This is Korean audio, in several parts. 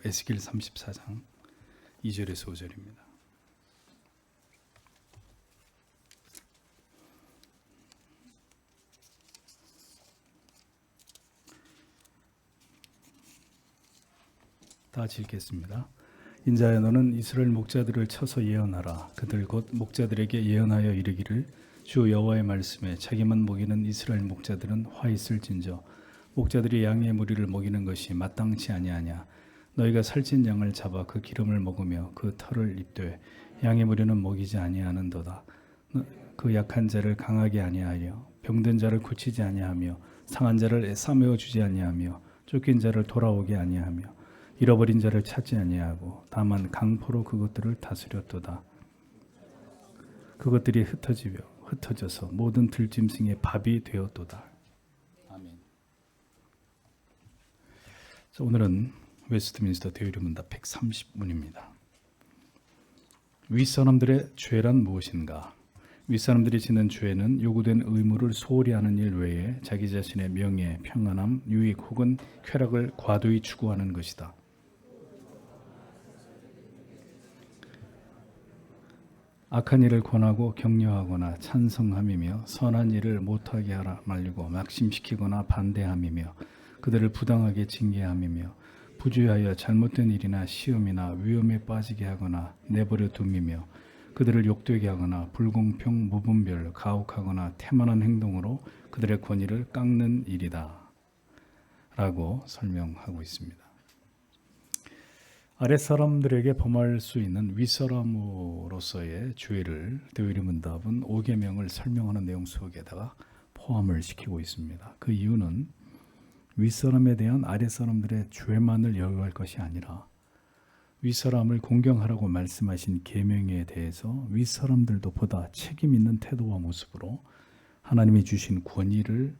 에스겔 34장 2절에서 5절입니다. 다 같이 읽겠습니다. 인자야, 너는 이스라엘 목자들을 쳐서 예언하라. 그들 곧 목자들에게 예언하여 이르기를 주 여호와의 말씀에 자기만 먹이는 이스라엘 목자들은 화 있을진저 목자들이 양의 무리를 먹이는 것이 마땅치 아니하냐. 너희가 살찐 양을 잡아 그 기름을 먹으며 그 털을 입되 양의 무리는 먹이지 아니하는도다. 그 약한 자를 강하게 아니하여 병든 자를 고치지 아니하며 상한 자를 싸매어 주지 아니하며 쫓긴 자를 돌아오게 아니하며 잃어버린 자를 찾지 아니하고 다만 강포로 그것들을 다스렸도다. 그것들이 흩어져서 모든 들짐승의 밥이 되었도다. 아멘. 자, 오늘은 웨스트민스터 대의문답 130문입니다. 윗사람들의 죄란 무엇인가? 윗사람들이 짓는 죄는 요구된 의무를 소홀히 하는 일 외에 자기 자신의 명예, 평안함, 유익 혹은 쾌락을 과도히 추구하는 것이다. 악한 일을 권하고 격려하거나 찬성함이며 선한 일을 못하게 하라 말리고 막심시키거나 반대함이며 그들을 부당하게 징계함이며 부주의하여 잘못된 일이나 시험이나 위험에 빠지게 하거나 내버려 둠이며 그들을 욕되게 하거나 불공평, 무분별, 가혹하거나 태만한 행동으로 그들의 권위를 깎는 일이다 라고 설명하고 있습니다. 아랫사람들에게 범할 수 있는 윗사람으로서의 죄를 대의문답은 5계명을 설명하는 내용 속에다가 포함을 시키고 있습니다. 그 이유는 윗사람에 대한 아랫사람들의 죄만을 여겨할 것이 아니라 윗사람을 공경하라고 말씀하신 계명에 대해서 윗사람들도 보다 책임 있는 태도와 모습으로 하나님이 주신 권위를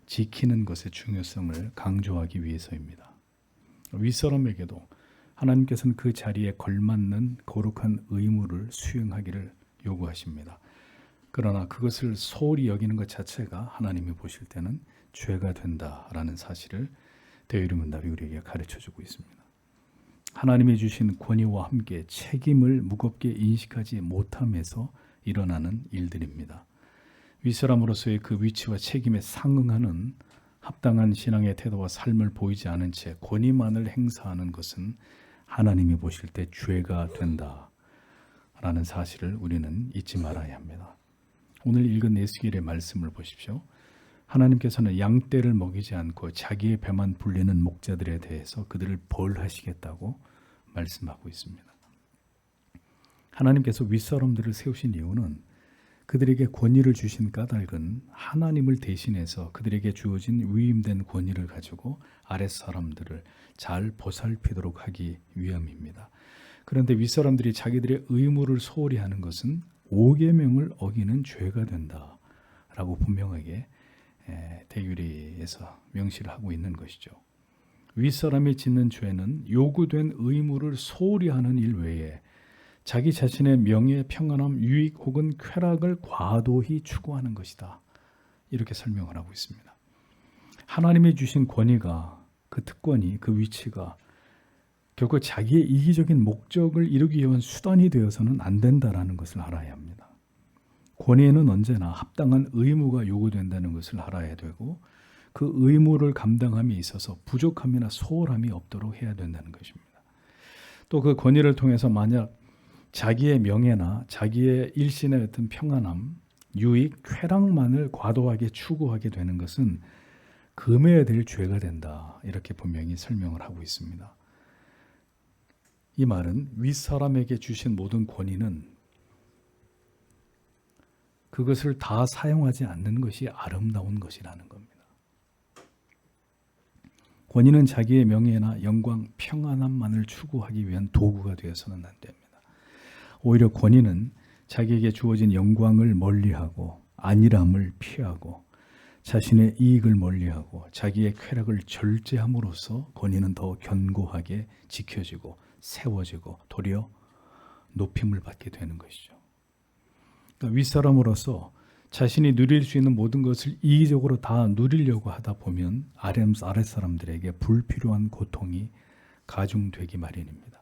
지키는 것의 중요성을 강조하기 위해서입니다. 윗사람에게도 하나님께서는 그 자리에 걸맞는 거룩한 의무를 수행하기를 요구하십니다. 그러나 그것을 소홀히 여기는 것 자체가 하나님이 보실 때는 죄가 된다라는 사실을 대의문답이 우리에게 가르쳐주고 있습니다. 하나님이 주신 권위와 함께 책임을 무겁게 인식하지 못함에서 일어나는 일들입니다. 윗사람으로서의 그 위치와 책임에 상응하는 합당한 신앙의 태도와 삶을 보이지 않은 채 권위만을 행사하는 것은 하나님이 보실 때 죄가 된다라는 사실을 우리는 잊지 말아야 합니다. 오늘 읽은 에스겔의 말씀을 보십시오. 하나님께서는 양떼를 먹이지 않고 자기의 배만 불리는 목자들에 대해서 그들을 벌하시겠다고 말씀하고 있습니다. 하나님께서 윗사람들을 세우신 이유는 그들에게 권위를 주신 까닭은 하나님을 대신해서 그들에게 주어진 위임된 권위를 가지고 아랫사람들을 잘 보살피도록 하기 위함입니다. 그런데 윗사람들이 자기들의 의무를 소홀히 하는 것은 5계명을 어기는 죄가 된다라고 분명하게 대유리에서 명시를 하고 있는 것이죠. 윗사람이 짓는 죄는 요구된 의무를 소홀히 하는 일 외에 자기 자신의 명예, 평안함, 유익 혹은 쾌락을 과도히 추구하는 것이다. 이렇게 설명을 하고 있습니다. 하나님이 주신 권위가, 그 특권이, 그 위치가 결국 자기의 이기적인 목적을 이루기 위한 수단이 되어서는 안 된다라는 것을 알아야 합니다. 권위에는 언제나 합당한 의무가 요구된다는 것을 알아야 되고 그 의무를 감당함에 있어서 부족함이나 소홀함이 없도록 해야 된다는 것입니다. 또 그 권위를 통해서 만약 자기의 명예나 자기의 일신의 어떤 평안함, 유익, 쾌락만을 과도하게 추구하게 되는 것은 금해야 될 죄가 된다. 이렇게 분명히 설명을 하고 있습니다. 이 말은 윗사람에게 주신 모든 권위는 그것을 다 사용하지 않는 것이 아름다운 것이라는 겁니다. 권위는 자기의 명예나 영광, 평안함만을 추구하기 위한 도구가 되어서는 안 됩니다. 오히려 권위는 자기에게 주어진 영광을 멀리하고 안일함을 피하고 자신의 이익을 멀리하고 자기의 쾌락을 절제함으로써 권위는 더 견고하게 지켜지고 세워지고 도리어 높임을 받게 되는 것이죠. 그러니까 윗사람으로서 자신이 누릴 수 있는 모든 것을 이기적으로 다 누리려고 하다 보면 아랫사람들에게 불필요한 고통이 가중되기 마련입니다.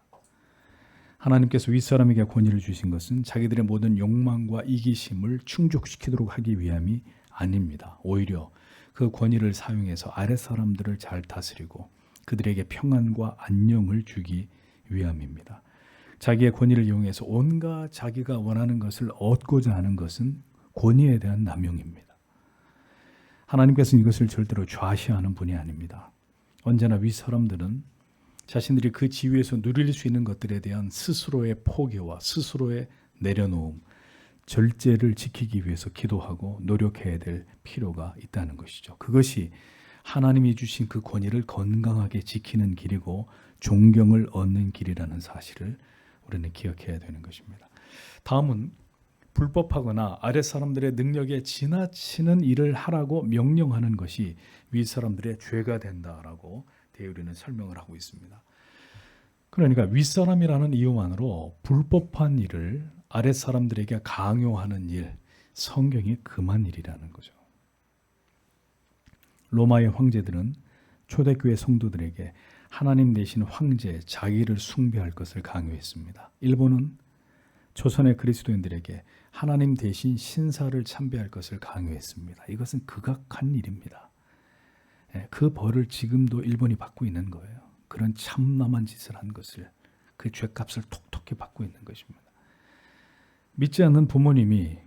하나님께서 윗사람에게 권위를 주신 것은 자기들의 모든 욕망과 이기심을 충족시키도록 하기 위함이 아닙니다. 오히려 그 권위를 사용해서 아랫사람들을 잘 다스리고 그들에게 평안과 안녕을 주기 위함입니다. 자기의 권위를 이용해서 온갖 자기가 원하는 것을 얻고자 하는 것은 권위에 대한 남용입니다. 하나님께서는 이것을 절대로 좌시하는 분이 아닙니다. 언제나 윗사람들은 자신들이 그 지위에서 누릴 수 있는 것들에 대한 스스로의 포기와 스스로의 내려놓음, 절제를 지키기 위해서 기도하고 노력해야 될 필요가 있다는 것이죠. 그것이 하나님이 주신 그 권위를 건강하게 지키는 길이고 존경을 얻는 길이라는 사실을 우리는 기억해야 되는 것입니다. 다음은 불법하거나 아랫사람들의 능력에 지나치는 일을 하라고 명령하는 것이 윗사람들의 죄가 된다라고 대우리는 설명을 하고 있습니다. 그러니까 윗사람이라는 이유만으로 불법한 일을 아랫사람들에게 강요하는 일, 성경이 금한 일이라는 거죠. 로마의 황제들은 초대교회 성도들에게 하나님 대신 황제, 자기를 숭배할 것을 강요했습니다. 일본은 조선의 그리스도인들에게 하나님 대신 신사를 참배할 것을 강요했습니다. 이것은 극악한 일입니다. 그 벌을 지금도 일본이 받고 있는 거예요. 그런 참남한 짓을 한 것을, 그 죄값을 톡톡히 받고 있는 것입니다. 믿지 않는 부모님이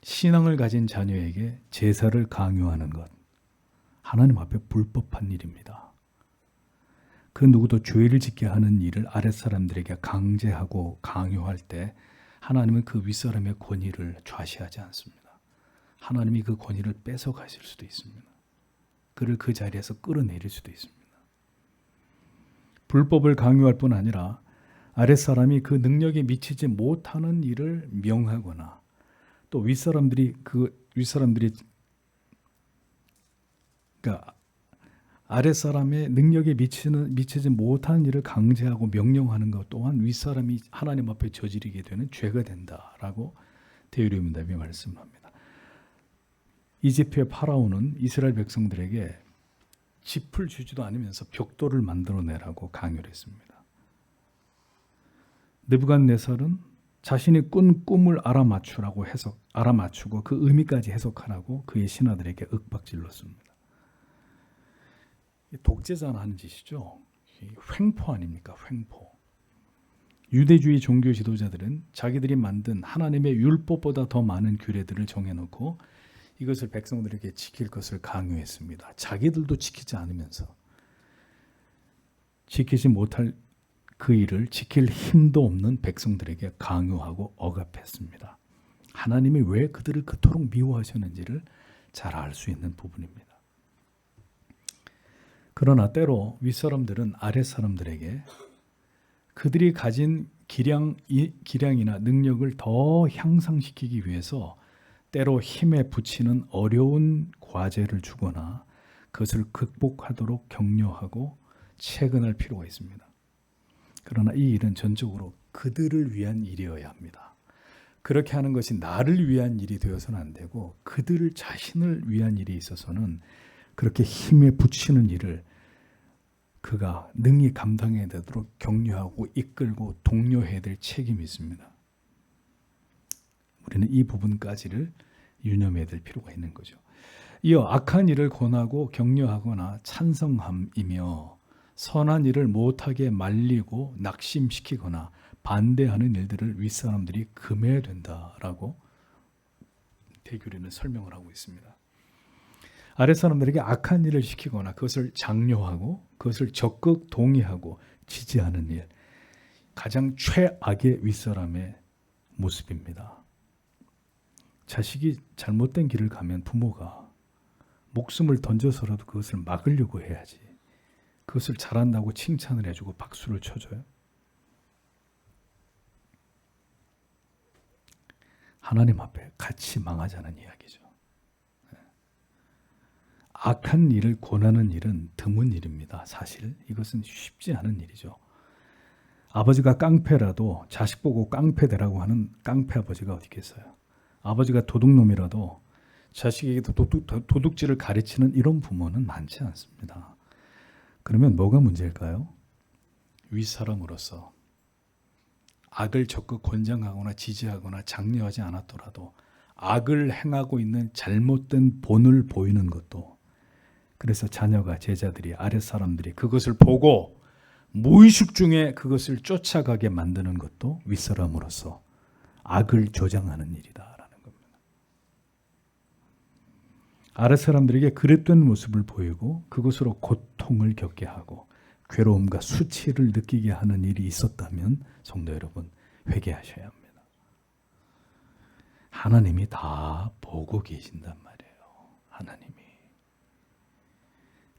신앙을 가진 자녀에게 제사를 강요하는 것, 하나님 앞에 불법한 일입니다. 그 누구도 죄를 짓게 하는 일을 아랫사람들에게 강제하고 강요할 때 하나님은 그 윗사람의 권위를 좌시하지 않습니다. 하나님이 그 권위를 뺏어가실 수도 있습니다. 그를 그 자리에서 끌어내릴 수도 있습니다. 불법을 강요할 뿐 아니라 아랫사람이 그 능력에 미치지 못하는 일을 명하거나 또 윗사람들이 그러니까 아랫사람의 능력에 미치지 못하는 일을 강제하고 명령하는 것 또한 윗사람이 하나님 앞에 저지르게 되는 죄가 된다라고 데요리문답이 말씀합니다. 이집트의 파라오는 이스라엘 백성들에게 짚을 주지도 않으면서 벽돌을 만들어내라고 강요를 했습니다. 느부갓네살은 자신이 꾼 꿈을 알아맞추고 그 의미까지 해석하라고 그의 신하들에게 윽박질렀습니다. 독재자나 하는 짓이죠. 횡포 아닙니까? 횡포. 유대주의 종교 지도자들은 자기들이 만든 하나님의 율법보다 더 많은 규례들을 정해놓고 이것을 백성들에게 지킬 것을 강요했습니다. 자기들도 지키지 않으면서 지키지 못할 그 일을 지킬 힘도 없는 백성들에게 강요하고 억압했습니다. 하나님이 왜 그들을 그토록 미워하셨는지를 잘 알 수 있는 부분입니다. 그러나 때로 윗사람들은 아랫사람들에게 그들이 가진 기량이나 능력을 더 향상시키기 위해서 때로 힘에 부치는 어려운 과제를 주거나 그것을 극복하도록 격려하고 채근할 필요가 있습니다. 그러나 이 일은 전적으로 그들을 위한 일이어야 합니다. 그렇게 하는 것이 나를 위한 일이 되어서는 안 되고 그들 자신을 위한 일이 있어서는 그렇게 힘에 부치는 일을 그가 능히 감당해야 되도록 격려하고 이끌고 독려해야 될 책임이 있습니다. 우리는 이 부분까지를 유념해야 될 필요가 있는 거죠. 이어 악한 일을 권하고 격려하거나 찬성함이며 선한 일을 못하게 말리고 낙심시키거나 반대하는 일들을 윗사람들이 금해야 된다라고 대규리는 설명을 하고 있습니다. 아랫사람들에게 악한 일을 시키거나 그것을 장려하고 그것을 적극 동의하고 지지하는 일, 가장 최악의 윗사람의 모습입니다. 자식이 잘못된 길을 가면 부모가 목숨을 던져서라도 그것을 막으려고 해야지. 그것을 잘한다고 칭찬을 해주고 박수를 쳐줘요. 하나님 앞에 같이 망하자는 이야기죠. 악한 일을 권하는 일은 드문 일입니다. 사실 이것은 쉽지 않은 일이죠. 아버지가 깡패라도 자식 보고 깡패되라고 하는 깡패 아버지가 어디 있겠어요. 아버지가 도둑놈이라도 자식에게 도둑질을 가르치는 이런 부모는 많지 않습니다. 그러면 뭐가 문제일까요? 윗사람으로서 악을 적극 권장하거나 지지하거나 장려하지 않았더라도 악을 행하고 있는 잘못된 본을 보이는 것도, 그래서 자녀가, 제자들이, 아랫사람들이 그것을 보고 무의식 중에 그것을 쫓아가게 만드는 것도 윗사람으로서 악을 조장하는 일이다라는 겁니다. 아랫사람들에게 그릇된 모습을 보이고 그것으로 고통을 겪게 하고 괴로움과 수치를 느끼게 하는 일이 있었다면 성도 여러분, 회개하셔야 합니다. 하나님이 다 보고 계신단 말이에요. 하나님이.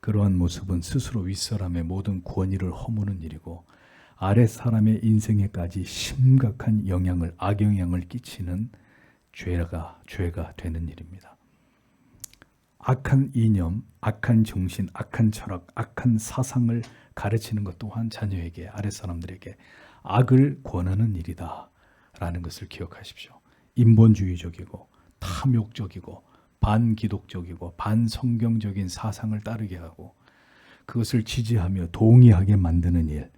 그러한 모습은 스스로 윗사람의 모든 권위를 허무는 일이고 아랫사람의 인생에까지 심각한 영향을, 악영향을 끼치는 죄가 되는 일입니다. 악한 이념, 악한 정신, 악한 철학, 악한 사상을 가르치는 것 또한 자녀에게, 아랫사람들에게 악을 권하는 일이다 라는 것을 기억하십시오. 인본주의적이고 탐욕적이고 반기독적이고 반성경적인 사상을 따르게 하고 그것을 지지하며 동의하게 만드는 일,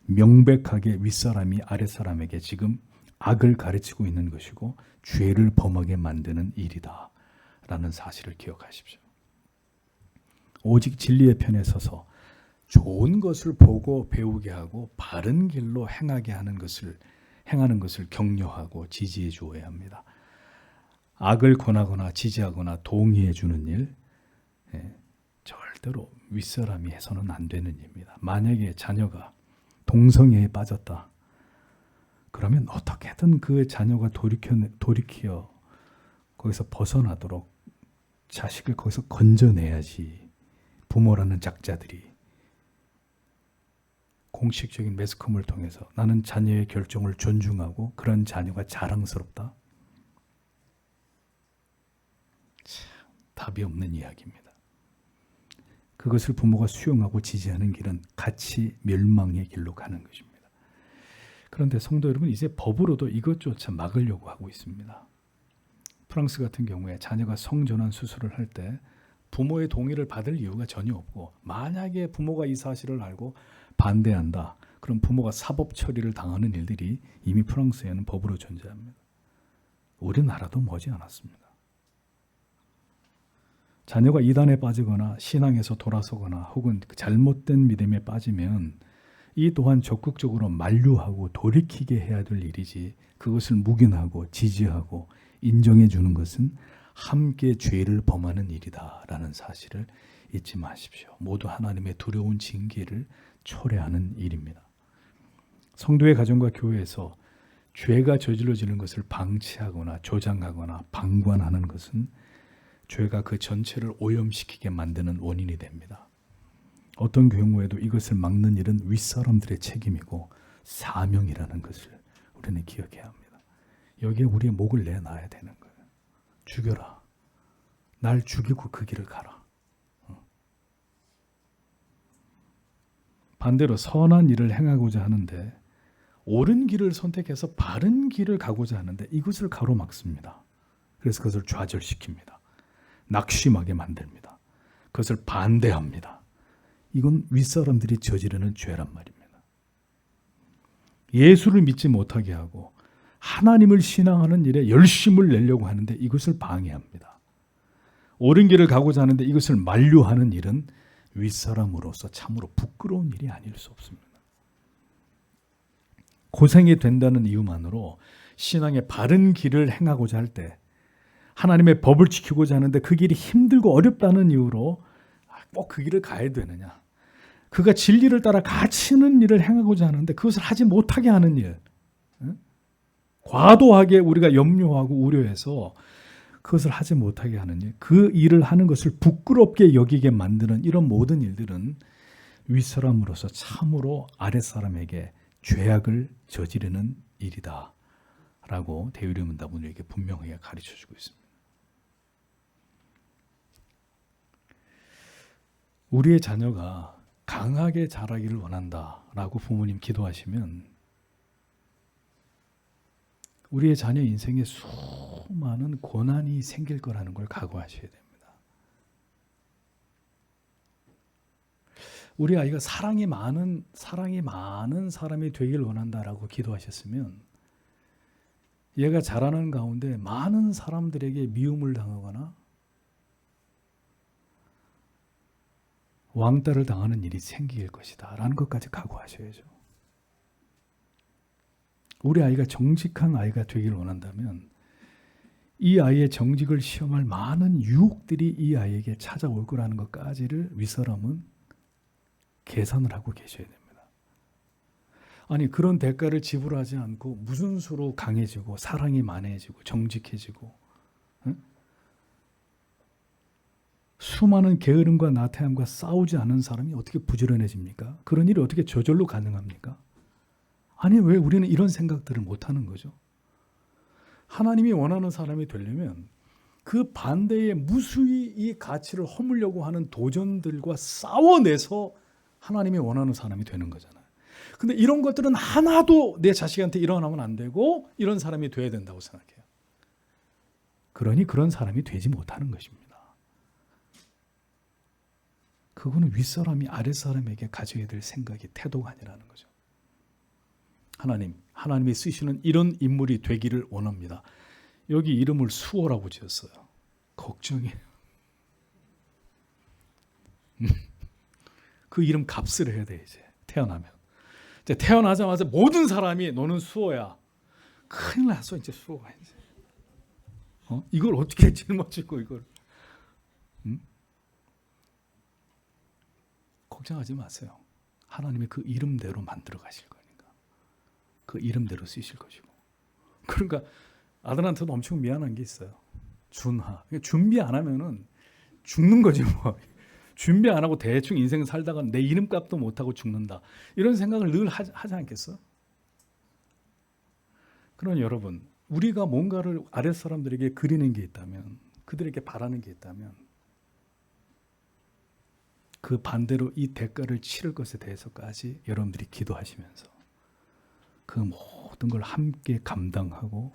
명백하게 윗사람이 아랫사람에게 지금 악을 가르치고 있는 것이고 죄를 범하게 만드는 일이다 라는 사실을 기억하십시오. 오직 진리의 편에 서서 좋은 것을 보고 배우게 하고 바른 길로 행하는 것을 격려하고 지지해 주어야 합니다. 악을 권하거나 지지하거나 동의해 주는 일, 절대로 윗사람이 해서는 안 되는 일입니다. 만약에 자녀가 동성애에 빠졌다, 그러면 어떻게든 그 자녀가 돌이켜 거기서 벗어나도록 자식을 거기서 건져내야지. 부모라는 작자들이 공식적인 매스컴을 통해서 나는 자녀의 결정을 존중하고 그런 자녀가 자랑스럽다. 참, 답이 없는 이야기입니다. 그것을 부모가 수용하고 지지하는 길은 같이 멸망의 길로 가는 것입니다. 그런데 성도 여러분, 이제 법으로도 이것조차 막으려고 하고 있습니다. 프랑스 같은 경우에 자녀가 성전환 수술을 할 때 부모의 동의를 받을 이유가 전혀 없고, 만약에 부모가 이 사실을 알고 반대한다, 그럼 부모가 사법 처리를 당하는 일들이 이미 프랑스에는 법으로 존재합니다. 우리나라도 머지 않았습니다. 자녀가 이단에 빠지거나 신앙에서 돌아서거나 혹은 잘못된 믿음에 빠지면 이 또한 적극적으로 만류하고 돌이키게 해야 될 일이지, 그것을 묵인하고 지지하고 인정해 주는 것은 함께 죄를 범하는 일이다라는 사실을 잊지 마십시오. 모두 하나님의 두려운 징계를 초래하는 일입니다. 성도의 가정과 교회에서 죄가 저질러지는 것을 방치하거나 조장하거나 방관하는 것은 죄가 그 전체를 오염시키게 만드는 원인이 됩니다. 어떤 경우에도 이것을 막는 일은 윗사람들의 책임이고 사명이라는 것을 우리는 기억해야 합니다. 여기에 우리의 목을 내놔야 되는 거예요. 죽여라. 날 죽이고 그 길을 가라. 반대로 선한 일을 행하고자 하는데, 옳은 길을 선택해서 바른 길을 가고자 하는데 이것을 가로막습니다. 그래서 그것을 좌절시킵니다. 낙심하게 만듭니다. 그것을 반대합니다. 이건 윗사람들이 저지르는 죄란 말입니다. 예수를 믿지 못하게 하고 하나님을 신앙하는 일에 열심을 내려고 하는데 이것을 방해합니다. 옳은 길을 가고자 하는데 이것을 만류하는 일은 윗사람으로서 참으로 부끄러운 일이 아닐 수 없습니다. 고생이 된다는 이유만으로 신앙의 바른 길을 행하고자 할 때, 하나님의 법을 지키고자 하는데 그 길이 힘들고 어렵다는 이유로 꼭 그 길을 가야 되느냐, 그가 진리를 따라 갇히는 일을 행하고자 하는데 그것을 하지 못하게 하는 일, 과도하게 우리가 염려하고 우려해서 그것을 하지 못하게 하는 일, 그 일을 하는 것을 부끄럽게 여기게 만드는 이런 모든 일들은 윗사람으로서 참으로 아랫사람에게 죄악을 저지르는 일이다 라고 대유리 문답은 우리에게 분명하게 가르쳐주고 있습니다. 우리의 자녀가 강하게 자라기를 원한다라고 부모님 기도하시면 우리의 자녀 인생에 수많은 고난이 생길 거라는 걸 각오하셔야 됩니다. 우리 아이가 사랑이 많은 사람이 되길 원한다라고 기도하셨으면 얘가 자라는 가운데 많은 사람들에게 미움을 당하거나 왕따를 당하는 일이 생길 것이다 라는 것까지 각오하셔야죠. 우리 아이가 정직한 아이가 되길 원한다면 이 아이의 정직을 시험할 많은 유혹들이 이 아이에게 찾아올 거라는 것까지를 윗사람은 계산을 하고 계셔야 됩니다. 아니 그런 대가를 지불하지 않고 무슨 수로 강해지고 사랑이 만해지고 정직해지고 수많은 게으름과 나태함과 싸우지 않은 사람이 어떻게 부지런해집니까? 그런 일이 어떻게 저절로 가능합니까? 아니 왜 우리는 이런 생각들을 못하는 거죠? 하나님이 원하는 사람이 되려면 그 반대에 무수히 이 가치를 허물려고 하는 도전들과 싸워내서 하나님이 원하는 사람이 되는 거잖아요. 근데 이런 것들은 하나도 내 자식한테 일어나면 안 되고 이런 사람이 돼야 된다고 생각해요. 그러니 그런 사람이 되지 못하는 것입니다. 그거는 윗사람이 아랫사람에게 가져야 될 생각이 태도가 아니라는 거죠. 하나님이 쓰시는 이런 인물이 되기를 원합니다. 여기 이름을 수호라고 지었어요. 걱정이에요. 그 이름 값을 해야 돼 이제 태어나면. 이제 태어나자마자 모든 사람이 너는 수호야. 큰일 났어 이제 수호가 이제. 이걸 어떻게 짊어지고 이걸. 걱정하지 마세요. 하나님이 그 이름대로 만들어 가실 거니까. 그 이름대로 쓰실 것이고. 그러니까 아들한테도 엄청 미안한 게 있어요. 준하. 준비 안 하면은 죽는 거지 뭐. 준비 안 하고 대충 인생 살다가 내 이름값도 못 하고 죽는다. 이런 생각을 늘 하지 않겠어? 그러니 여러분, 우리가 뭔가를 아랫사람들에게 그리는 게 있다면, 그들에게 바라는 게 있다면 그 반대로 이 대가를 치를 것에 대해서까지 여러분들이 기도하시면서 그 모든 걸 함께 감당하고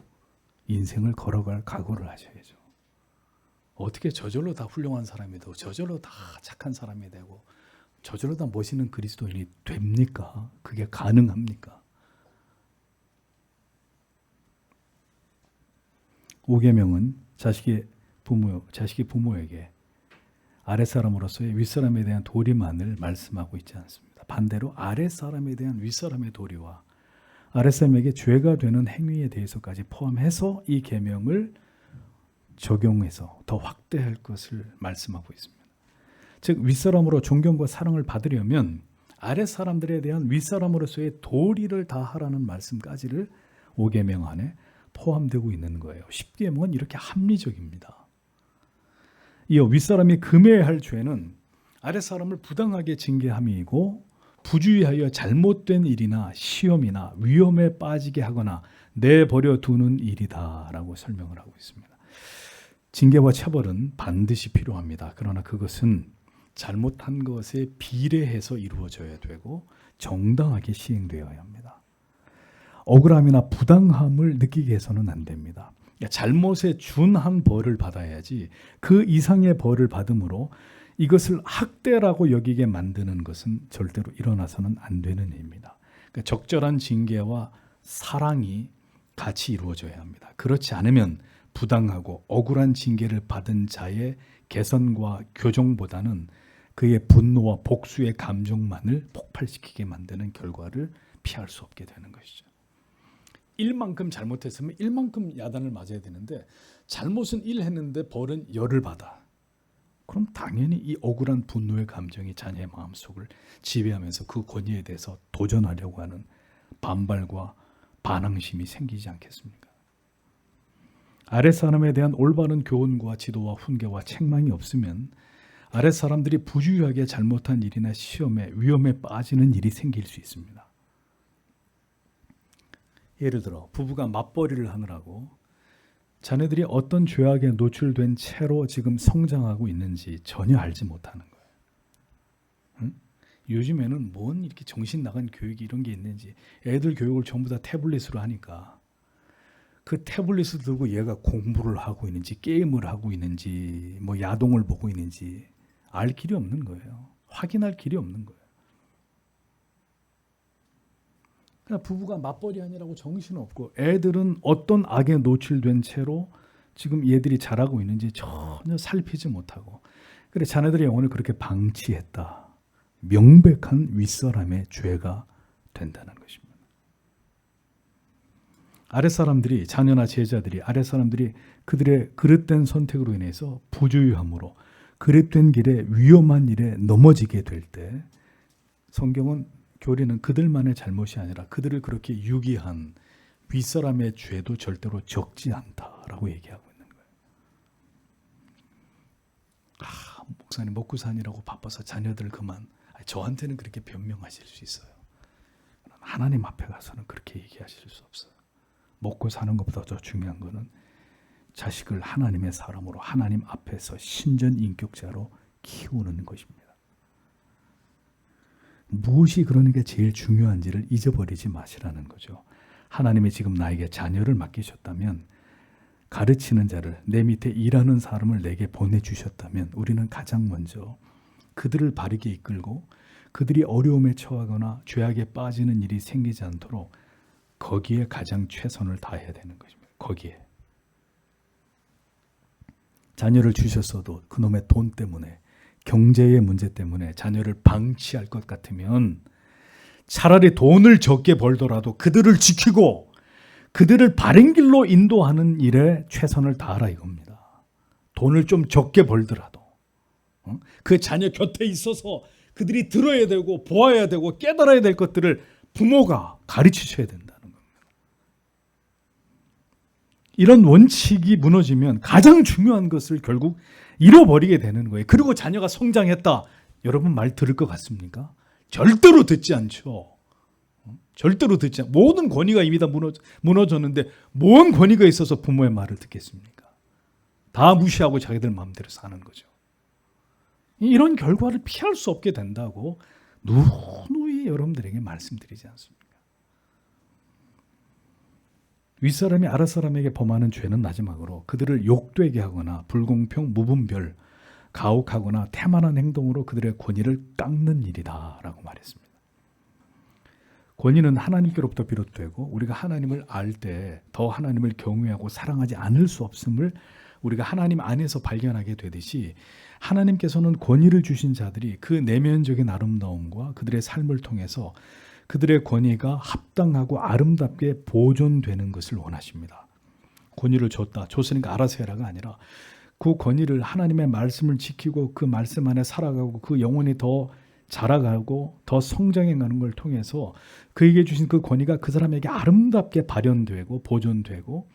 인생을 걸어갈 각오를 하셔야죠. 어떻게 저절로 다 훌륭한 사람이 되고 저절로 다 착한 사람이 되고 저절로 다 멋있는 그리스도인이 됩니까? 그게 가능합니까? 5계명은 자식이 부모에게 아랫사람으로서의 윗사람에 대한 도리만을 말씀하고 있지 않습니다. 반대로 아랫사람에 대한 윗사람의 도리와 아랫사람에게 죄가 되는 행위에 대해서까지 포함해서 이 계명을 적용해서 더 확대할 것을 말씀하고 있습니다. 즉 윗사람으로 존경과 사랑을 받으려면 아랫사람들에 대한 윗사람으로서의 도리를 다하라는 말씀까지를 5계명 안에 포함되고 있는 거예요. 10계명은 이렇게 합리적입니다. 이어 윗사람이 금해야 할 죄는 아랫사람을 부당하게 징계함이고 부주의하여 잘못된 일이나 시험이나 위험에 빠지게 하거나 내버려 두는 일이다 라고 설명을 하고 있습니다. 징계와 처벌은 반드시 필요합니다. 그러나 그것은 잘못한 것에 비례해서 이루어져야 되고 정당하게 시행되어야 합니다. 억울함이나 부당함을 느끼게 해서는 안 됩니다. 잘못에 준한 벌을 받아야지 그 이상의 벌을 받음으로 이것을 학대라고 여기게 만드는 것은 절대로 일어나서는 안 되는 일입니다. 그러니까 적절한 징계와 사랑이 같이 이루어져야 합니다. 그렇지 않으면 부당하고 억울한 징계를 받은 자의 개선과 교정보다는 그의 분노와 복수의 감정만을 폭발시키게 만드는 결과를 피할 수 없게 되는 것이죠. 1만큼 잘못했으면 1만큼 야단을 맞아야 되는데 잘못은 1 했는데 벌은 10을 받아. 그럼 당연히 이 억울한 분노의 감정이 자녀의 마음속을 지배하면서 그 권위에 대해서 도전하려고 하는 반발과 반항심이 생기지 않겠습니까? 아랫사람에 대한 올바른 교훈과 지도와 훈계와 책망이 없으면 아랫사람들이 부주의하게 잘못한 일이나 시험에 위험에 빠지는 일이 생길 수 있습니다. 예를 들어 부부가 맞벌이를 하느라고 자녀들이 어떤 죄악에 노출된 채로 지금 성장하고 있는지 전혀 알지 못하는 거예요. 응? 요즘에는 뭔 이렇게 정신 나간 교육이 이런 게 있는지 애들 교육을 전부 다 태블릿으로 하니까 그 태블릿을 들고 얘가 공부를 하고 있는지 게임을 하고 있는지 뭐 야동을 보고 있는지 알 길이 없는 거예요. 확인할 길이 없는 거예요. 그냥 부부가 맞벌이 아니라고 정신없고 애들은 어떤 악에 노출된 채로 지금 얘들이 자라고 있는지 전혀 살피지 못하고 그래 자네들의 영혼을 그렇게 방치했다. 명백한 윗사람의 죄가 된다는 것입니다. 아랫사람들이 자녀나 제자들이 아랫사람들이 그들의 그릇된 선택으로 인해서 부주의함으로 그릇된 길에 위험한 일에 넘어지게 될 때 성경은 교리는 그들만의 잘못이 아니라 그들을 그렇게 유기한 윗사람의 죄도 절대로 적지 않다라고 얘기하고 있는 거예요. 목사님 먹고 사니라고 바빠서 자녀들 그만. 저한테는 그렇게 변명하실 수 있어요. 하나님 앞에 가서는 그렇게 얘기하실 수 없어요. 먹고 사는 것보다 더 중요한 거는 자식을 하나님의 사람으로 하나님 앞에서 신전인격자로 키우는 것입니다. 무엇이 그러니까 제일 중요한지를 잊어버리지 마시라는 거죠. 하나님이 지금 나에게 자녀를 맡기셨다면 가르치는 자를 내 밑에 일하는 사람을 내게 보내주셨다면 우리는 가장 먼저 그들을 바르게 이끌고 그들이 어려움에 처하거나 죄악에 빠지는 일이 생기지 않도록 거기에 가장 최선을 다해야 되는 것입니다. 거기에. 자녀를 주셨어도 그놈의 돈 때문에 경제의 문제 때문에 자녀를 방치할 것 같으면 차라리 돈을 적게 벌더라도 그들을 지키고 그들을 바른 길로 인도하는 일에 최선을 다하라 이겁니다. 돈을 좀 적게 벌더라도 그 자녀 곁에 있어서 그들이 들어야 되고 보아야 되고 깨달아야 될 것들을 부모가 가르치셔야 된다는 겁니다. 이런 원칙이 무너지면 가장 중요한 것을 결국 잃어버리게 되는 거예요. 그리고 자녀가 성장했다. 여러분 말 들을 것 같습니까? 절대로 듣지 않죠. 절대로 듣지 않죠. 모든 권위가 이미 다 무너졌는데 뭔 권위가 있어서 부모의 말을 듣겠습니까? 다 무시하고 자기들 마음대로 사는 거죠. 이런 결과를 피할 수 없게 된다고 누누이 여러분들에게 말씀드리지 않습니까? 윗사람이 아랫사람에게 범하는 죄는 마지막으로 그들을 욕되게 하거나 불공평, 무분별, 가혹하거나 태만한 행동으로 그들의 권위를 깎는 일이다 라고 말했습니다. 권위는 하나님께로부터 비롯되고 우리가 하나님을 알 때 더 하나님을 경외하고 사랑하지 않을 수 없음을 우리가 하나님 안에서 발견하게 되듯이 하나님께서는 권위를 주신 자들이 그 내면적인 아름다움과 그들의 삶을 통해서 그들의 권위가 합당하고 아름답게 보존되는 것을 원하십니다. 권위를 줬으니까 알아서 해라가 아니라 그 권위를 하나님의 말씀을 지키고 그 말씀 안에 살아가고 그 영혼이 더 자라가고 더 성장해가는 걸 통해서 그에게 주신 그 권위가 그 사람에게 아름답게 발현되고 보존되고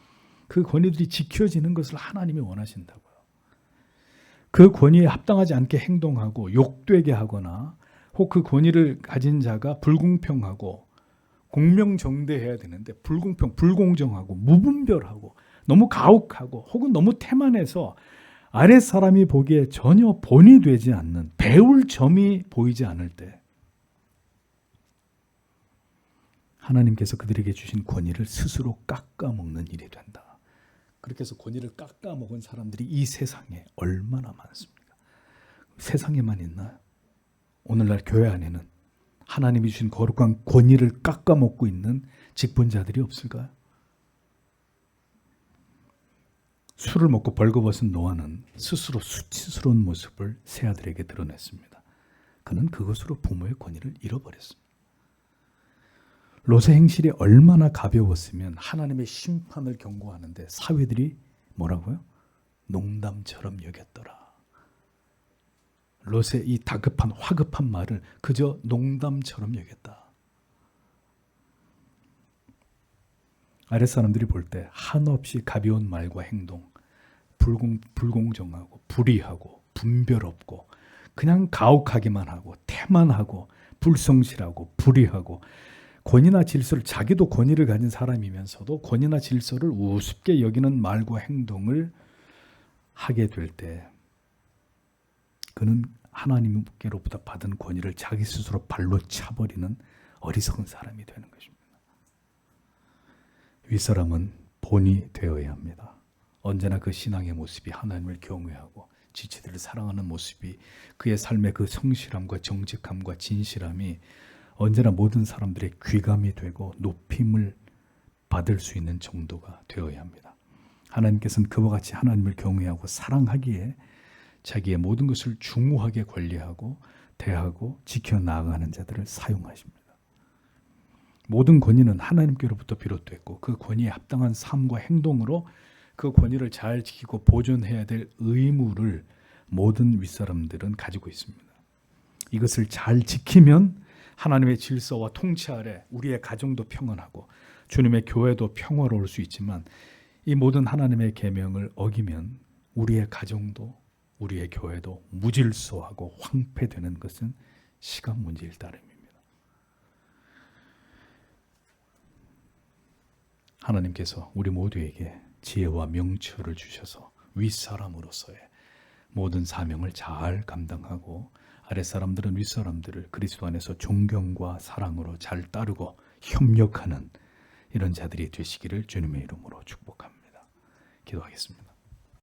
그 권위들이 지켜지는 것을 하나님이 원하신다고요. 그 권위에 합당하지 않게 행동하고 욕되게 하거나 혹 그 권위를 가진 자가 불공평하고 공명정대해야 되는데 불공평, 불공정하고 무분별하고 너무 가혹하고 혹은 너무 태만해서 아랫사람이 보기에 전혀 본이 되지 않는 배울 점이 보이지 않을 때 하나님께서 그들에게 주신 권위를 스스로 깎아먹는 일이 된다. 그렇게 해서 권위를 깎아먹은 사람들이 이 세상에 얼마나 많습니까? 세상에만 있나요? 오늘날 교회 안에는 하나님이 주신 거룩한 권위를 깎아먹고 있는 직분자들이 없을까요? 술을 먹고 벌거벗은 노아는 스스로 수치스러운 모습을 새 아들에게 드러냈습니다. 그는 그것으로 부모의 권위를 잃어버렸습니다. 롯의 행실이 얼마나 가벼웠으면 하나님의 심판을 경고하는데 사위들이 뭐라고요? 농담처럼 여겼더라. 롯의 이 다급한 화급한 말을 그저 농담처럼 여겼다. 아랫사람들이 볼 때 한없이 가벼운 말과 행동, 불공정하고 불의하고 분별 없고 그냥 가혹하기만 하고 태만하고 불성실하고 불의하고 권위나 질서를 자기도 권위를 가진 사람이면서도 권위나 질서를 우습게 여기는 말과 행동을 하게 될 때 그는 하나님께로부터 받은 권위를 자기 스스로 발로 차버리는 어리석은 사람이 되는 것입니다. 윗사람은 본이 되어야 합니다. 언제나 그 신앙의 모습이 하나님을 경외하고 지체들을 사랑하는 모습이 그의 삶의 그 성실함과 정직함과 진실함이 언제나 모든 사람들의 귀감이 되고 높임을 받을 수 있는 정도가 되어야 합니다. 하나님께서는 그와 같이 하나님을 경외하고 사랑하기에 자기의 모든 것을 중후하게 관리하고 대하고 지켜나가는 자들을 사용하십니다. 모든 권위는 하나님께로부터 비롯됐고 그 권위에 합당한 삶과 행동으로 그 권위를 잘 지키고 보존해야 될 의무를 모든 윗사람들은 가지고 있습니다. 이것을 잘 지키면 하나님의 질서와 통치 아래 우리의 가정도 평안하고 주님의 교회도 평화로울 수 있지만 이 모든 하나님의 계명을 어기면 우리의 가정도 우리의 교회도 무질서하고 황폐되는 것은 시간 문제일 따름입니다. 하나님께서 우리 모두에게 지혜와 명철을 주셔서 윗사람으로서의 모든 사명을 잘 감당하고 아랫사람들은 윗사람들을 그리스도 안에서 존경과 사랑으로 잘 따르고 협력하는 이런 자들이 되시기를 주님의 이름으로 축복합니다. 기도하겠습니다.